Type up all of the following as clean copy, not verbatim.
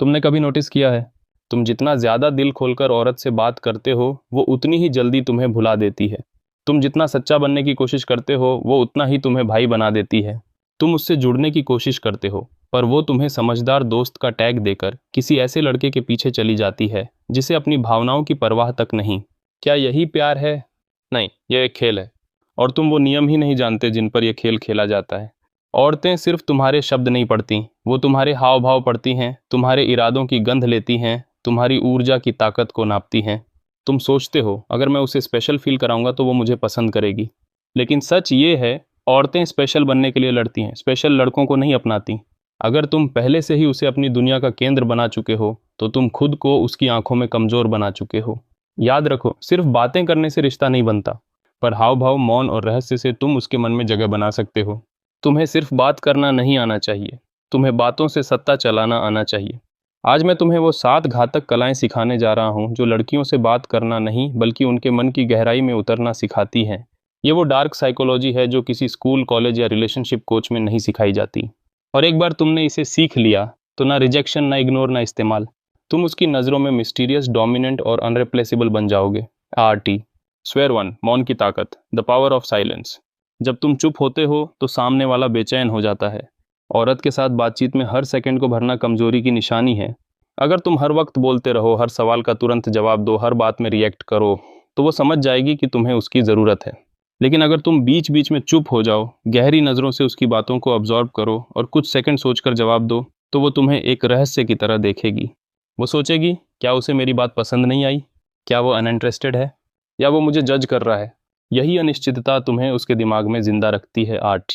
तुमने कभी नोटिस किया है, तुम जितना ज़्यादा दिल खोलकर औरत से बात करते हो वो उतनी ही जल्दी तुम्हें भुला देती है। तुम जितना सच्चा बनने की कोशिश करते हो वो उतना ही तुम्हें भाई बना देती है। तुम उससे जुड़ने की कोशिश करते हो पर वो तुम्हें समझदार दोस्त का टैग देकर किसी ऐसे लड़के के पीछे चली जाती है जिसे अपनी भावनाओं की परवाह तक नहीं। क्या यही प्यार है? नहीं, यह एक खेल है और तुम वो नियम ही नहीं जानते जिन पर यह खेल खेला जाता है। औरतें सिर्फ तुम्हारे शब्द नहीं पढ़ती, वो तुम्हारे हाव भाव पढ़ती हैं, तुम्हारे इरादों की गंध लेती हैं, तुम्हारी ऊर्जा की ताकत को नापती हैं। तुम सोचते हो अगर मैं उसे स्पेशल फील कराऊंगा तो वो मुझे पसंद करेगी, लेकिन सच ये है औरतें स्पेशल बनने के लिए लड़ती हैं, स्पेशल लड़कों को नहीं अपनाती। अगर तुम पहले से ही उसे अपनी दुनिया का केंद्र बना चुके हो तो तुम खुद को उसकी आंखों में कमजोर बना चुके हो। याद रखो, सिर्फ बातें करने से रिश्ता नहीं बनता, पर हाव भाव, मौन और रहस्य से तुम उसके मन में जगह बना सकते हो। तुम्हें सिर्फ बात करना नहीं आना चाहिए, तुम्हें बातों से सत्ता चलाना आना चाहिए। आज मैं तुम्हें वो 7 घातक कलाएं सिखाने जा रहा हूँ जो लड़कियों से बात करना नहीं बल्कि उनके मन की गहराई में उतरना सिखाती हैं। ये वो डार्क साइकोलॉजी है जो किसी स्कूल, कॉलेज या रिलेशनशिप कोच में नहीं सिखाई जाती। और एक बार तुमने इसे सीख लिया तो ना रिजेक्शन, ना इग्नोर, ना इस्तेमाल, तुम उसकी नज़रों में मिस्टीरियस, डोमिनेंट और अनरिप्लेसेबल बन जाओगे। आरटी स्वेयर 1, मौन की ताकत, द पावर ऑफ साइलेंस। जब तुम चुप होते हो तो सामने वाला बेचैन हो जाता है। औरत के साथ बातचीत में हर सेकंड को भरना कमजोरी की निशानी है। अगर तुम हर वक्त बोलते रहो, हर सवाल का तुरंत जवाब दो, हर बात में रिएक्ट करो, तो वो समझ जाएगी कि तुम्हें उसकी ज़रूरत है। लेकिन अगर तुम बीच बीच में चुप हो जाओ, गहरी नज़रों से उसकी बातों को ऑब्जर्व करो और कुछ सेकंड सोचकर जवाब दो, तो वो तुम्हें एक रहस्य की तरह देखेगी। वो सोचेगी, क्या उसे मेरी बात पसंद नहीं आई? क्या वो अनइंटरेस्टेड है? या वो मुझे जज कर रहा है? यही अनिश्चितता तुम्हें उसके दिमाग में जिंदा रखती है। 8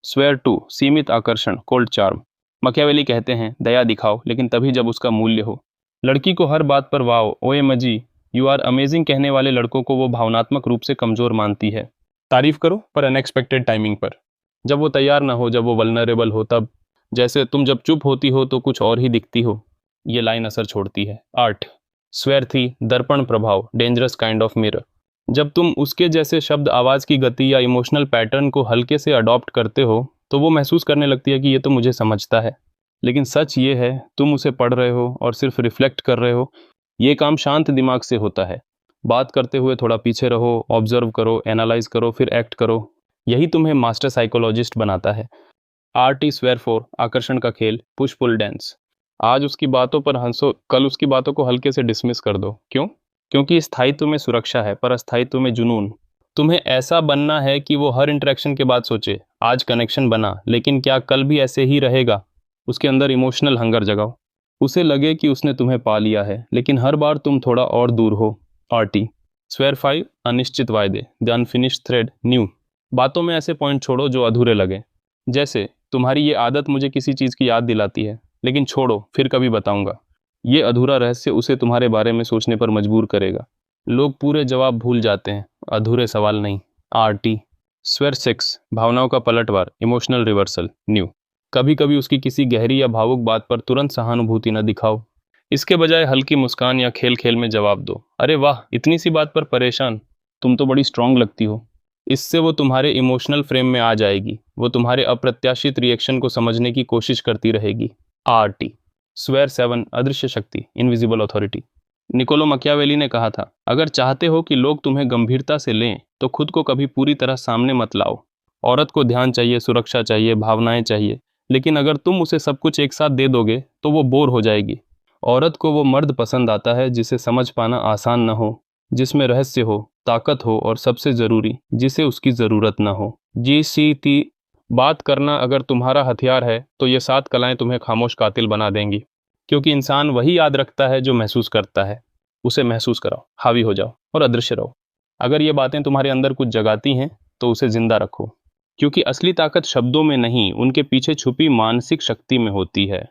स्वेयर 2, सीमित आकर्षण, कोल्ड चार्म। मकियावेली कहते हैं, दया दिखाओ लेकिन तभी जब उसका मूल्य हो। लड़की को हर बात पर wow, OMG, you are amazing कहने वाले लड़कों को वो भावनात्मक रूप से कमजोर मानती है। तारीफ करो पर अनएक्सपेक्टेड टाइमिंग पर, जब वो तैयार ना हो, जब वो वल्नरेबल हो, तब। जैसे तुम जब चुप होती हो तो कुछ और ही दिखती हो। ये लाइन असर छोड़ती है। 8 स्वेयर 3, दर्पण प्रभाव, डेंजरस काइंड ऑफ मिरर। जब तुम उसके जैसे शब्द, आवाज़ की गति या इमोशनल पैटर्न को हल्के से अडॉप्ट करते हो तो वो महसूस करने लगती है कि ये तो मुझे समझता है। लेकिन सच ये है, तुम उसे पढ़ रहे हो और सिर्फ रिफ्लेक्ट कर रहे हो। ये काम शांत दिमाग से होता है। बात करते हुए थोड़ा पीछे रहो, ऑब्जर्व करो, एनालाइज करो, फिर एक्ट करो। यही तुम्हें मास्टर साइकोलॉजिस्ट बनाता है। आरटी स्वेयर 4, आकर्षण का खेल, पुश पुल डांस। आज उसकी बातों पर हंसो, कल उसकी बातों को हल्के से डिसमिस कर दो। क्यों? क्योंकि स्थायित्व में सुरक्षा है पर अस्थायित्व में जुनून। तुम्हें ऐसा बनना है कि वो हर इंटरेक्शन के बाद सोचे, आज कनेक्शन बना लेकिन क्या कल भी ऐसे ही रहेगा? उसके अंदर इमोशनल हंगर जगाओ। उसे लगे कि उसने तुम्हें पा लिया है लेकिन हर बार तुम थोड़ा और दूर हो। आरटी स्वेयर 5, अनिश्चित वायदे, द अनफिनिश्ड थ्रेड, न्यू। बातों में ऐसे पॉइंट छोड़ो जो अधूरे लगे। जैसे, तुम्हारी ये आदत मुझे किसी चीज़ की याद दिलाती है, लेकिन छोड़ो, फिर कभी बताऊंगा। ये अधूरा रहस्य उसे तुम्हारे बारे में सोचने पर मजबूर करेगा। लोग पूरे जवाब भूल जाते हैं, अधूरे सवाल नहीं। आरटी स्वेयर 6, भावनाओं का पलटवार, इमोशनल रिवर्सल, न्यू। कभी कभी उसकी किसी गहरी या भावुक बात पर तुरंत सहानुभूति न दिखाओ। इसके बजाय हल्की मुस्कान या खेल खेल में जवाब दो, अरे वाह, इतनी सी बात पर परेशान, तुम तो बड़ी स्ट्रांग लगती हो। इससे वो तुम्हारे इमोशनल फ्रेम में आ जाएगी। वो तुम्हारे अप्रत्याशित रिएक्शन को समझने की कोशिश करती रहेगी। आरटी स्वेयर 7, अदृश्य शक्ति, इनविजिबल अथॉरिटी। निकोलो मकियावेली ने कहा था, अगर चाहते हो कि लोग तुम्हें गंभीरता से लें तो खुद को कभी पूरी तरह सामने मत लाओ। औरत को ध्यान चाहिए, सुरक्षा चाहिए, भावनाएं चाहिए, लेकिन अगर तुम उसे सब कुछ एक साथ दे दोगे तो वो बोर हो जाएगी। औरत को वो मर्द पसंद आता है जिसे समझ पाना आसान न हो, जिसमें रहस्य हो, ताकत हो और सबसे ज़रूरी, जिसे उसकी ज़रूरत न हो। GCT, बात करना अगर तुम्हारा हथियार है तो ये 7 कलाएं तुम्हें खामोश कातिल बना देंगी। क्योंकि इंसान वही याद रखता है जो महसूस करता है। उसे महसूस कराओ, हावी हो जाओ और अदृश्य रहो। अगर ये बातें तुम्हारे अंदर कुछ जगाती हैं तो उसे जिंदा रखो, क्योंकि असली ताकत शब्दों में नहीं, उनके पीछे छुपी मानसिक शक्ति में होती है।